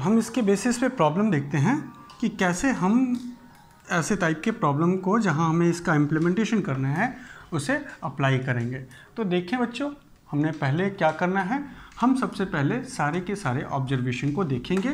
हम इसके बेसिस पे प्रॉब्लम देखते हैं कि कैसे हम ऐसे टाइप के प्रॉब्लम को जहां हमें इसका इम्प्लीमेंटेशन करना है उसे अप्लाई करेंगे। तो देखें बच्चों, हमने पहले क्या करना है, हम सबसे पहले सारे के सारे ऑब्जर्वेशन को देखेंगे।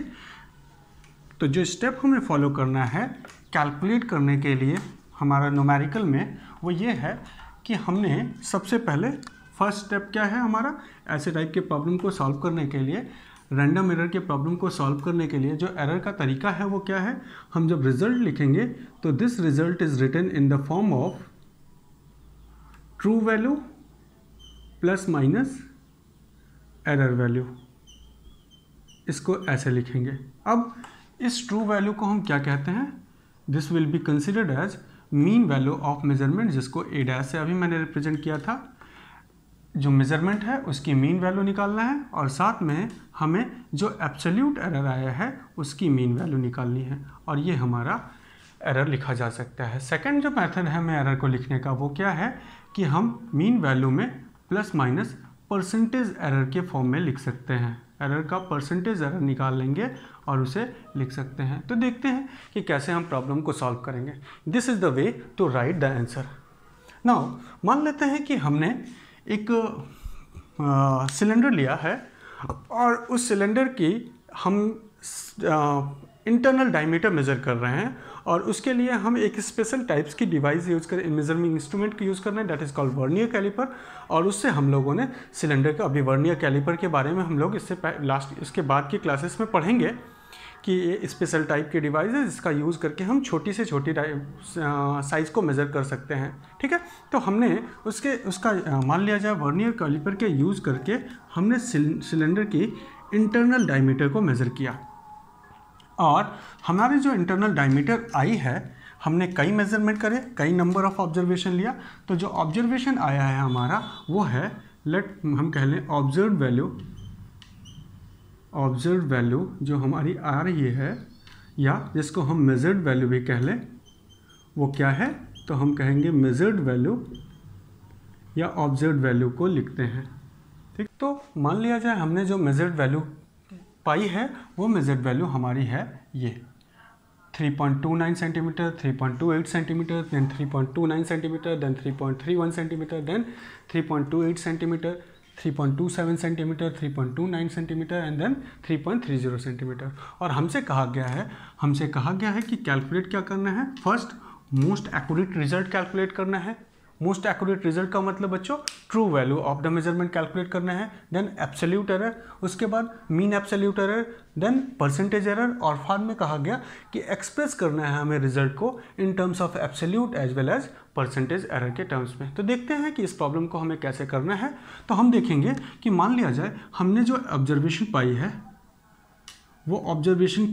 तो जो स्टेप हमें फॉलो करना है कैलकुलेट करने के लिए हमारा न्यूमेरिकल में, वो ये है कि हमने सबसे पहले फर्स्ट स्टेप क्या है हमारा, ऐसे टाइप के प्रॉब्लम को सॉल्व करने के लिए, रैंडम एरर के प्रॉब्लम को सॉल्व करने के लिए जो एरर का तरीका है वो क्या है, हम जब रिजल्ट लिखेंगे तो this result is written in the form of true value plus minus error value, इसको ऐसे लिखेंगे। अब इस ट्रू वैल्यू को हम क्या कहते हैं, this will be considered as mean value of measurement, जिसको ए डैश से अभी मैंने रिप्रेजेंट किया था। जो मेजरमेंट है उसकी मीन वैल्यू निकालना है और साथ में हमें जो एब्सोल्यूट एरर आया है उसकी मीन वैल्यू निकालनी है, और ये हमारा एरर लिखा जा सकता है। सेकंड जो मेथड है हमें एरर को लिखने का वो क्या है कि हम मीन वैल्यू में प्लस माइनस परसेंटेज एरर के फॉर्म में लिख सकते हैं। एरर का परसेंटेज एरर निकाल लेंगे और उसे लिख सकते हैं। तो देखते हैं कि कैसे हम प्रॉब्लम को सॉल्व करेंगे। This is the way to write the answer. Now मान लेते हैं कि हमने एक सिलेंडर लिया है और उस सिलेंडर की हम इंटरनल डायमीटर मेज़र कर रहे हैं और उसके लिए हम एक स्पेशल टाइप्स की डिवाइस यूज़ कर, मेजरमेंट इंस्ट्रूमेंट की यूज़ कर रहे हैं, that is called vernier caliper. और उससे हम लोगों ने सिलेंडर का, अभी वर्नियर कैलिपर के बारे में हम लोग इसके बाद की क्लासेस में पढ़ेंगे कि ये स्पेशल टाइप की डिवाइस है जिसका यूज़ करके हम छोटी से छोटी साइज़ को मेज़र कर सकते हैं। ठीक है, तो हमने उसका मान लिया जाए वर्नियर कैलिपर के यूज़ करके हमने सिलेंडर की इंटरनल डायमीटर को मेज़र किया और हमारे जो इंटरनल डायमीटर आई है, हमने कई मेजरमेंट करे, कई नंबर ऑफ ऑब्जर्वेशन लिया। तो जो ऑब्जर्वेशन आया है हमारा वो है, हम कह लें ऑब्जर्व वैल्यू जो हमारी आ रही है, या जिसको हम मेजर्ड वैल्यू भी कह लें, वो क्या है, तो हम कहेंगे मेजर्ड वैल्यू या ऑब्जर्व वैल्यू को लिखते हैं। ठीक, तो मान लिया जाए हमने जो मेजर्ड वैल्यू पाई है वो मेजर्ड वैल्यू हमारी है ये 3.29 centimetre, 3.28 centimetre, then 3.29 centimetre, then 3.31 centimetre, then 3.28 centimetre, 3.27 centimetre, 3.29 centimetre and then 3.30 centimetre. और हमसे कहा गया है कि कैलकुलेट क्या करना है, first most accurate result calculate करना है। मोस्ट एक्यूरेट रिजल्ट का मतलब बच्चों true value of the measurement calculate करना है, देन एब्सोल्यूट एरर, उसके बाद mean absolute error, then percentage error, और बाद में कहा गया कि एक्सप्रेस करना है हमें रिजल्ट को in terms of absolute as well as percentage error के टर्म्स में। तो देखते हैं कि इस प्रॉब्लम को हमें कैसे करना है। तो हम देखेंगे कि मान लिया जाए हमने जो ऑब्जर्वेशन पाई है वो ऑब्जर्वेशन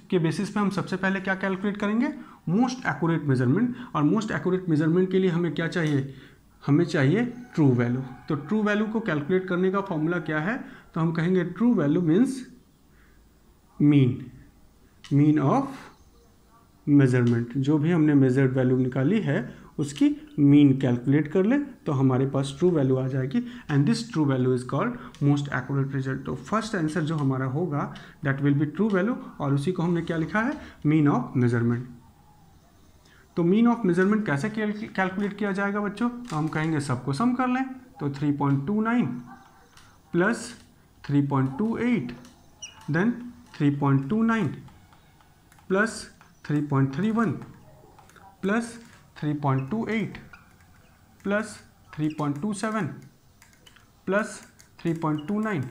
के बेसिस पे हम सबसे पहले क्या कैलकुलेट करेंगे, मोस्ट एक्यूरेट मेजरमेंट। और मोस्ट एक्यूरेट मेजरमेंट के लिए हमें क्या चाहिए, हमें चाहिए ट्रू वैल्यू। तो ट्रू वैल्यू को कैलकुलेट करने का फॉर्मूला क्या है, तो हम कहेंगे true value means mean of measurement. जो भी हमने मेजर्ड वैल्यू निकाली है उसकी मीन कैलकुलेट कर ले तो हमारे पास ट्रू वैल्यू आ जाएगी, and this true value is called most accurate result. तो फर्स्ट आंसर जो हमारा होगा that will be true value, और उसी को हमने क्या लिखा है, मीन ऑफ मेजरमेंट। तो मीन ऑफ मेजरमेंट कैसे कैलकुलेट किया जाएगा बच्चों, तो हम कहेंगे सबको सम कर लें। तो 3.29 plus 3.28 then 3.29 plus 3.31 plus 3.28 plus 3.27 plus 3.29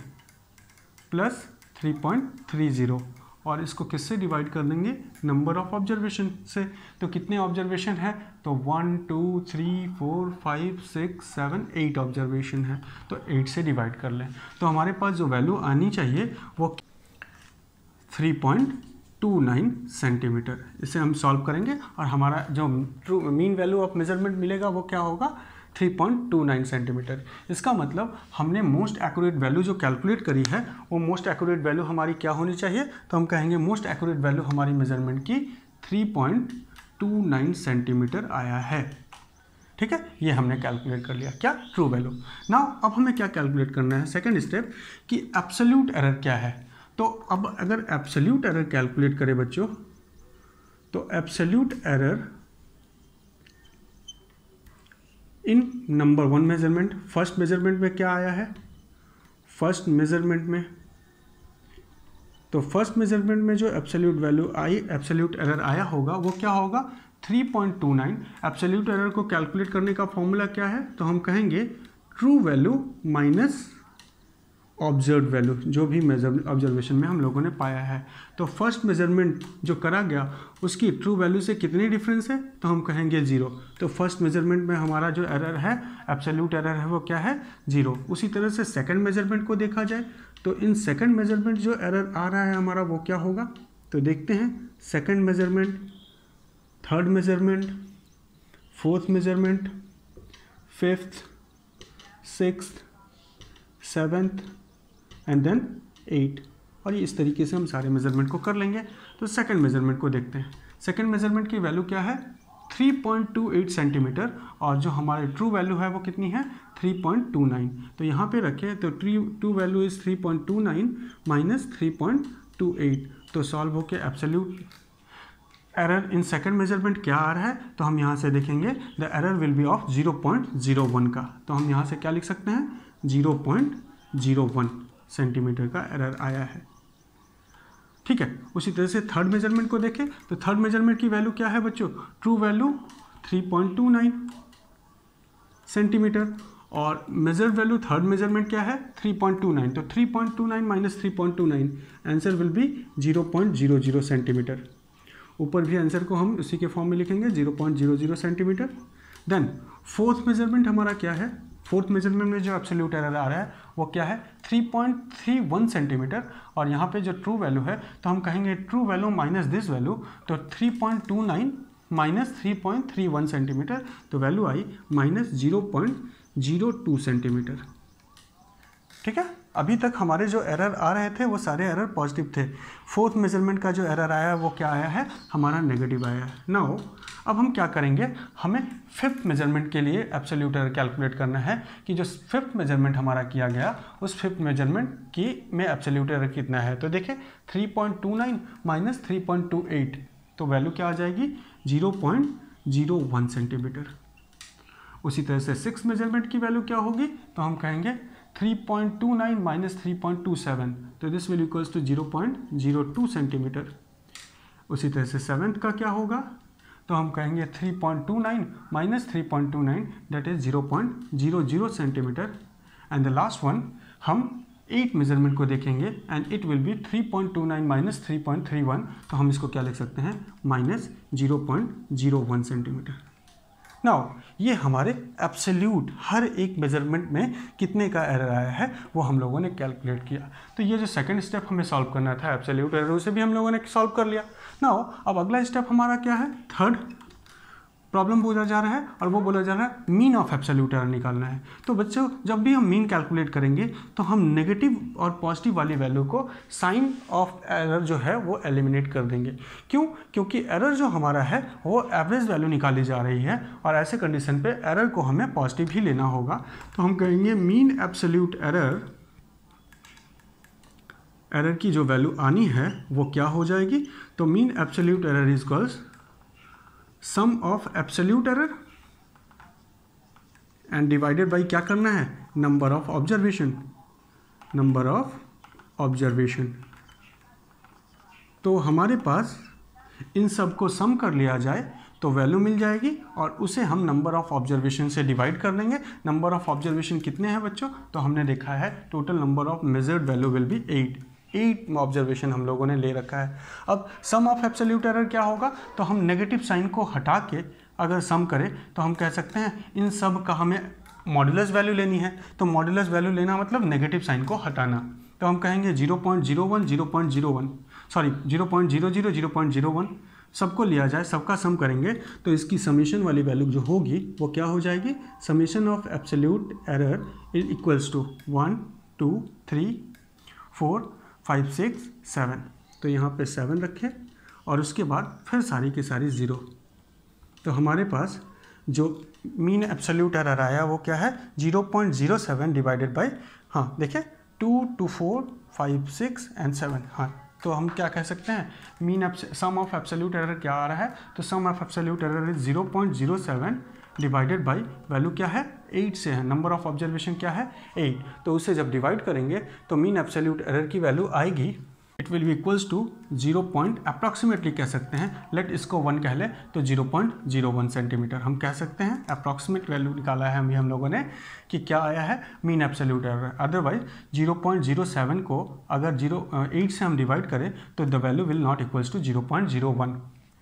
plus 3.30, और इसको किससे डिवाइड कर देंगे, नंबर ऑफ ऑब्जर्वेशन से। तो कितने ऑब्जर्वेशन है, तो 1 2 3 4 5 6 7 8 ऑब्जर्वेशन है, तो 8 से डिवाइड कर लें। तो हमारे पास जो वैल्यू आनी चाहिए वो 3.29 सेंटीमीटर। इसे हम सॉल्व करेंगे और हमारा जो true mean value of measurement मिलेगा वो क्या होगा, 3.29 सेंटीमीटर। इसका मतलब हमने मोस्ट एक्यूरेट वैल्यू जो कैलकुलेट करी है वो मोस्ट एक्यूरेट वैल्यू हमारी क्या होनी चाहिए, तो हम कहेंगे मोस्ट एक्यूरेट वैल्यू हमारी मेजरमेंट की 3.29 सेंटीमीटर आया है। ठीक है, ये हमने कैलकुलेट कर लिया, क्या, ट्रू वैल्यू। नाउ अब हमें क्या कैलकुलेट करना है, सेकंड स्टेप, कि एब्सोल्यूट एरर क्या है। तो अब अगर एब्सोल्यूट एरर कैलकुलेट करें बच्चों, तो एब्सोल्यूट एरर इन नंबर 1 मेजरमेंट, फर्स्ट मेजरमेंट में क्या आया है, फर्स्ट मेजरमेंट में, तो फर्स्ट मेजरमेंट में जो एब्सोल्यूट वैल्यू आई, एब्सोल्यूट एरर आया होगा वो क्या होगा 3.29। एब्सोल्यूट एरर को कैलकुलेट करने का फॉर्मूला क्या है, तो हम कहेंगे true value minus observe value, जो भी मेजर ऑब्जर्वेशन में हम लोगों ने पाया है। तो फर्स्ट मेजरमेंट जो करा गया उसकी ट्रू वैल्यू से कितनी डिफरेंस है, तो हम कहेंगे 0। तो फर्स्ट मेजरमेंट में हमारा जो एरर है, एब्सोल्यूट एरर है, वो क्या है 0। उसी तरह से सेकंड मेजरमेंट को देखा जाए तो इन सेकंड मेजरमेंट जो एरर आ रहा है हमारा वो क्या होगा, तो देखते हैं second measurement, third measurement, fourth measurement, fifth, sixth, seventh and then 8, और ये इस तरीके से हम सारे मेजरमेंट को कर लेंगे। तो सेकंड मेजरमेंट को देखते हैं। सेकंड मेजरमेंट की वैल्यू क्या है 3.28 सेंटीमीटर, और जो हमारी ट्रू वैल्यू है वो कितनी है 3.29। तो यहाँ पे रखें तो ट्रू वैल्यू इज 3.29 माइनस 3.28। तो सॉल्व होके एब्सोल्यूट एरर इन सेकंड मेजरमेंट क्या आ रहा है, तो हम यहाँ से देखेंगे the error will be of 0.01 का। तो हम यहाँ से क्या लिख सकते हैं 0.01 सेंटीमीटर का एरर आया है। ठीक है, उसी तरह से थर्ड मेजरमेंट को देखें तो थर्ड मेजरमेंट की वैल्यू क्या है बच्चों, ट्रू वैल्यू 3.29 सेंटीमीटर, और मेजर्ड वैल्यू थर्ड मेजरमेंट क्या है 3.29। तो 3.29 minus 3.29, answer will be 0.00 centimetre. ऊपर भी आंसर को हम उसी के फॉर्म में लिखेंगे 0.00 सेंटीमीटर। देन फोर्थ मेजरमेंट हमारा क्या है, फोर्थ मेजरमेंट में जो एब्सोल्यूट एरर आ रहा है वो क्या है 3.31 सेंटीमीटर, और यहाँ पे जो ट्रू वैल्यू है तो हम कहेंगे true value minus this value, तो 3.29 माइनस 3.31 सेंटीमीटर, तो वैल्यू आई माइनस 0.02 सेंटीमीटर। ठीक है, अभी तक हमारे जो एरर आ रहे थे वो सारे एरर पॉजिटिव थे। फोर्थ मेजरमेंट का जो एरर आया है वो क्या आया है, हमारा नेगेटिव आया है। नाउ अब हम क्या करेंगे, हमें फिफ्थ मेजरमेंट के लिए एब्सोल्यूट एरर कैलकुलेट करना है कि जो फिफ्थ मेजरमेंट हमारा किया गया उस फिफ्थ मेजरमेंट की में एब्सोल्यूट एरर कितना है। तो देखिए 3.29 माइनस 3.28, तो वैल्यू क्या आ जाएगी 0.01 सेंटीमीटर। उसी तरह से सिक्स मेजरमेंट की वैल्यू क्या होगी, तो हम कहेंगे 3.29 माइनस 3.27, तो this will equals to 0.02 centimetre. उसी तरह से सेवेंथ का क्या होगा, तो हम कहेंगे 3.29 minus 3.29, that is 0.00 centimetre. And the last one हम 8 मेजरमेंट को देखेंगे and it will B 3.29 minus 3.31, तो हम इसको क्या लिख सकते हैं माइनस 0.01 सेंटीमीटर। नाउ ये हमारे एब्सोल्यूट हर एक मेजरमेंट में कितने का एरर आया है वो हम लोगों ने कैलकुलेट किया। तो ये जो सेकंड स्टेप हमें सॉल्व करना था एब्सोल्यूट एरर, उसे भी हम लोगों ने सॉल्व कर लिया। नाउ अब अगला स्टेप हमारा क्या है, थर्ड प्रॉब्लम बोला जा रहा है और वो बोला जा रहा है मीन ऑफ एब्सोल्यूट एरर निकालना है। तो बच्चों जब भी हम मीन कैलकुलेट करेंगे तो हम नेगेटिव और पॉजिटिव वाली वैल्यू को साइन ऑफ एरर जो है वो एलिमिनेट कर देंगे। क्यों, क्योंकि एरर जो हमारा है वो एवरेज वैल्यू निकाली जा रही है और ऐसे कंडीशन पे एरर को हमें पॉजिटिव ही लेना होगा। तो हम कहेंगे मीन एब्सोल्यूट एरर की जो वैल्यू आनी है वो क्या हो जाएगी, तो mean absolute error is equals sum of absolute error and divided by क्या करना है, number of observation, number of observation. तो हमारे पास इन सब को सम कर लिया जाए तो वैल्यू मिल जाएगी और उसे हम नंबर ऑफ ऑब्जर्वेशन से डिवाइड कर देंगे। नंबर ऑफ ऑब्जर्वेशन कितने हैं बच्चों, तो हमने देखा है total number of measured value will be 8 observation हम लोगों ने ले रखा है। अब सम ऑफ एब्सोल्यूट एरर क्या होगा, तो हम नेगेटिव साइन को हटा के अगर सम करें तो हम कह सकते हैं इन सब का हमें मॉड्यूलस वैल्यू लेनी है। तो मॉड्यूलस वैल्यू लेना मतलब नेगेटिव साइन को हटाना। तो हम कहेंगे 0.01 0.01 सबको लिया जाए, सबका सम करेंगे तो इसकी समेशन वाली वैल्यू जो होगी वो क्या हो जाएगी, summation of absolute error is equals to 1 2 3 4 5 6 7। तो यहाँ पे 7 रखें और उसके बाद फिर सारी की सारी 0। तो हमारे पास जो मीन एब्सोल्यूट एरर आया वो क्या है 0.07 डिवाइडेड बाई, हाँ देखिए 2 2 4 5 6 एंड 7। हाँ, तो हम क्या कह सकते हैं, mean sum of absolute error क्या आ रहा है, तो sum of absolute error is 0.07 divided by value क्या है 8 से है, नंबर ऑफ ऑब्जर्वेशन क्या है 8, तो उससे जब डिवाइड करेंगे तो मीन एब्सोल्यूट एरर की वैल्यू आएगी, it will be equals to 0 approximately कह सकते हैं, लेट इसको 1 कह ले तो 0.01 सेंटीमीटर हम कह सकते हैं। अप्रॉक्सीमेट वैल्यू निकाला है हम लोगों ने कि क्या आया है मीन एब्सोल्यूट एरर। अदरवाइज 0.07 को अगर 8 से हम डिवाइड करें तो the value will not equals to 0.01।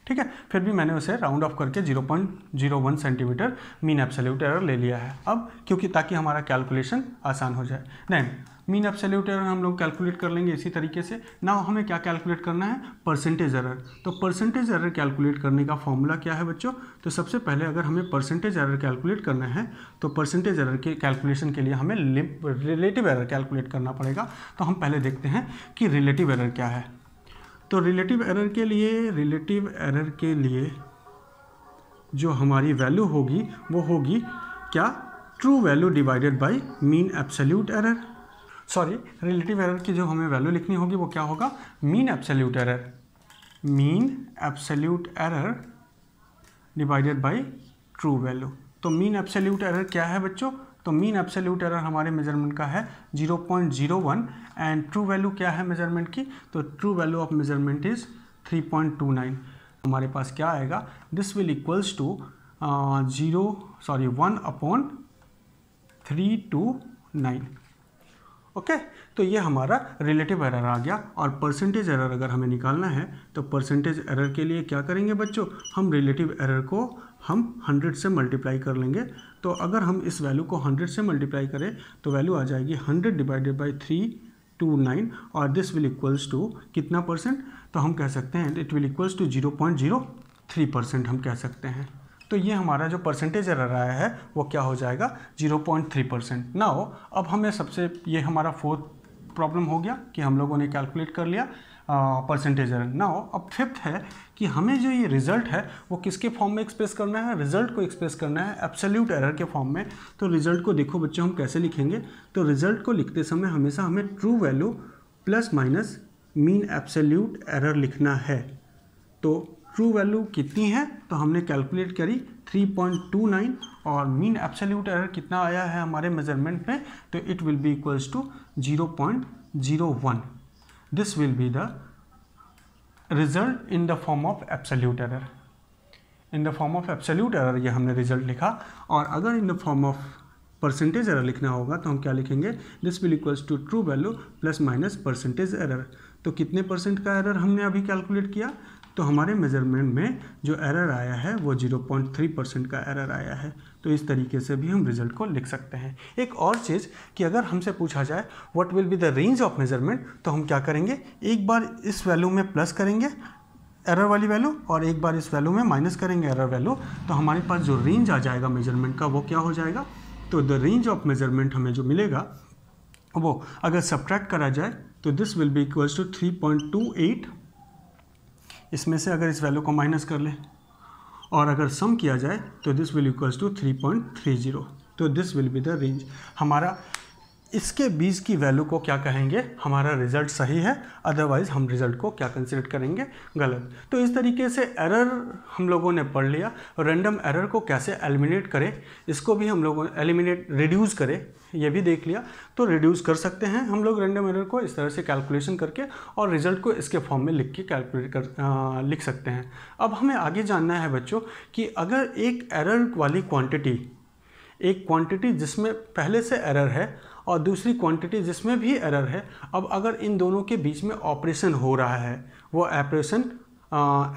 ठीक है, फिर भी मैंने उसे राउंड ऑफ करके 0.01 सेंटीमीटर मीन एब्सोल्यूट एरर ले लिया है अब, क्योंकि ताकि हमारा कैलकुलेशन आसान हो जाए। देन मीन एब्सोल्यूट एरर हम लोग कैलकुलेट कर लेंगे इसी तरीके से। नाउ हमें क्या कैलकुलेट करना है, परसेंटेज एरर। तो परसेंटेज एरर कैलकुलेट करने का फॉर्मूला क्या है बच्चों, तो सबसे पहले अगर हमें परसेंटेज एरर कैलकुलेट करना है तो परसेंटेज एरर के कैलकुलेशन के लिए हमें रिलेटिव एरर कैलकुलेट करना पड़ेगा। तो हम पहले देखते हैं कि रिलेटिव एरर क्या है। तो रिलेटिव एरर के लिए जो हमारी वैल्यू होगी वो होगी क्या, true value divided by mean absolute error. Sorry, relative error की जो हमें वैल्यू लिखनी होगी वो क्या होगा, mean absolute error divided by true value. तो मीन एब्सोल्यूट एरर क्या है बच्चों, तो मीन एब्सोल्यूट एरर हमारे मेजरमेंट का है 0.01 एंड ट्रू वैल्यू क्या है मेजरमेंट की, तो true value of measurement is 3.29। हमारे पास क्या आएगा, this will equals to 1/329। Okay, तो ये हमारा रिलेटिव एरर आ गया। और परसेंटेज एरर अगर हमें निकालना है तो परसेंटेज एरर के लिए क्या करेंगे बच्चों, हम रिलेटिव एरर को हम 100 से मल्टीप्लाई कर लेंगे। तो अगर हम इस वैल्यू को 100 से मल्टीप्लाई करें तो वैल्यू आ जाएगी 100 डिवाइडेड बाई 329 और दिस विल इक्वल्स टू कितना परसेंट, तो हम कह सकते हैं इट विल इक्वल्स टू 0.03% हम कह सकते हैं। तो ये हमारा जो परसेंटेज एरर आया है वो क्या हो जाएगा 0.3%। नाउ अब हमें सबसे, ये हमारा फोर्थ प्रॉब्लम हो गया कि हम लोगों ने कैलकुलेट कर लिया परसेंटेज एरर। नाउ अब फिफ्थ है कि हमें जो ये रिजल्ट है वो किसके फॉर्म में एक्सप्रेस करना है, रिजल्ट को एक्सप्रेस करना है एब्सोल्यूट एरर के फॉर्म में। तो रिजल्ट को देखो बच्चों हम कैसे लिखेंगे, तो रिजल्ट को लिखते समय हमेशा हमें true value plus minus mean absolute error लिखना है। तो ट्रू वैल्यू कितनी है, तो हमने कैलकुलेट करी 3.29 और मीन एब्सोल्यूट एरर कितना आया है हमारे मेजरमेंट में, तो it will be equals to 0.01। This will be the result in the form of absolute error. In the form of absolute error ये हमने रिजल्ट लिखा। और अगर in the form of percentage error लिखना होगा तो हम क्या लिखेंगे, this will equals to true value plus minus percentage error. तो कितने परसेंट का एरर हमने अभी कैलकुलेट किया, तो हमारे मेजरमेंट में जो एरर आया है वो 0.3% का एरर आया है। तो इस तरीके से भी हम रिजल्ट को लिख सकते हैं। एक और चीज़ कि अगर हमसे पूछा जाए what will be the range of measurement, तो हम क्या करेंगे, एक बार इस वैल्यू में प्लस करेंगे एरर वाली वैल्यू और एक बार इस वैल्यू में माइनस करेंगे एरर वैल्यू, तो हमारे पास जो रेंज आ जाएगा मेजरमेंट का वो क्या हो जाएगा, तो द रेंज ऑफ मेजरमेंट हमें जो मिलेगा वो अगर सब्ट्रैक्ट करा जाए तो this will be equals to 3.28। इसमें से अगर इस वैल्यू को माइनस कर लें और अगर सम किया जाए तो दिस विल इक्वल्स टू 3.30। तो this will be the range. हमारा इसके बीच की वैल्यू को क्या कहेंगे, हमारा रिजल्ट सही है, अदरवाइज हम रिजल्ट को क्या कंसिडर करेंगे, गलत। तो इस तरीके से एरर हम लोगों ने पढ़ लिया। रैंडम एरर को कैसे एलिमिनेट करें, इसको भी हम लोगों रिड्यूस करें, ये भी देख लिया। तो रिड्यूस कर सकते हैं हम लोग रैंडम एरर को इस तरह से कैलकुलेशन करके, और रिजल्ट को इसके फॉर्म में लिख के लिख सकते हैं। अब हमें आगे जानना है बच्चों कि अगर एक एरर वाली क्वांटिटी जिसमें पहले से एरर है और दूसरी क्वांटिटी जिसमें भी एरर है, अब अगर इन दोनों के बीच में ऑपरेशन हो रहा है, वो ऑपरेशन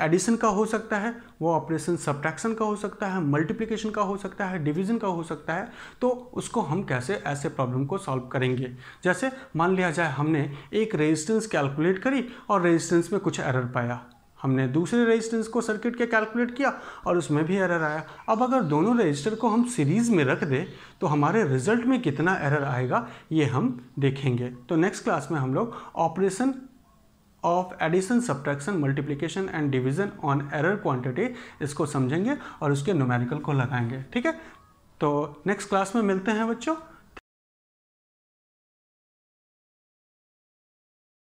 एडिशन का हो सकता है, वो ऑपरेशन सब्ट्रैक्शन का हो सकता है, मल्टीप्लिकेशन का हो सकता है, डिवीजन का हो सकता है, तो उसको हम कैसे ऐसे प्रॉब्लम को सॉल्व करेंगे। जैसे मान लिया जाए हमने एक रेजिस्टेंस कैलकुलेट करी और रेजिस्टेंस में कुछ एरर पाया, हमने दूसरे रेजिस्टेंस को सर्किट के कैलकुलेट किया और उसमें भी एरर आया। अब अगर दोनों रेजिस्टर को हम सीरीज़ में रख दें तो हमारे रिजल्ट में कितना एरर आएगा ये हम देखेंगे। तो नेक्स्ट क्लास में हम लोग operation of addition, subtraction, multiplication and division on error quantity इसको समझेंगे और उसके न्यूमेरिकल को लगाएंगे। ठीक है, तो नेक्स्ट क्लास में मिलते हैं बच्चों।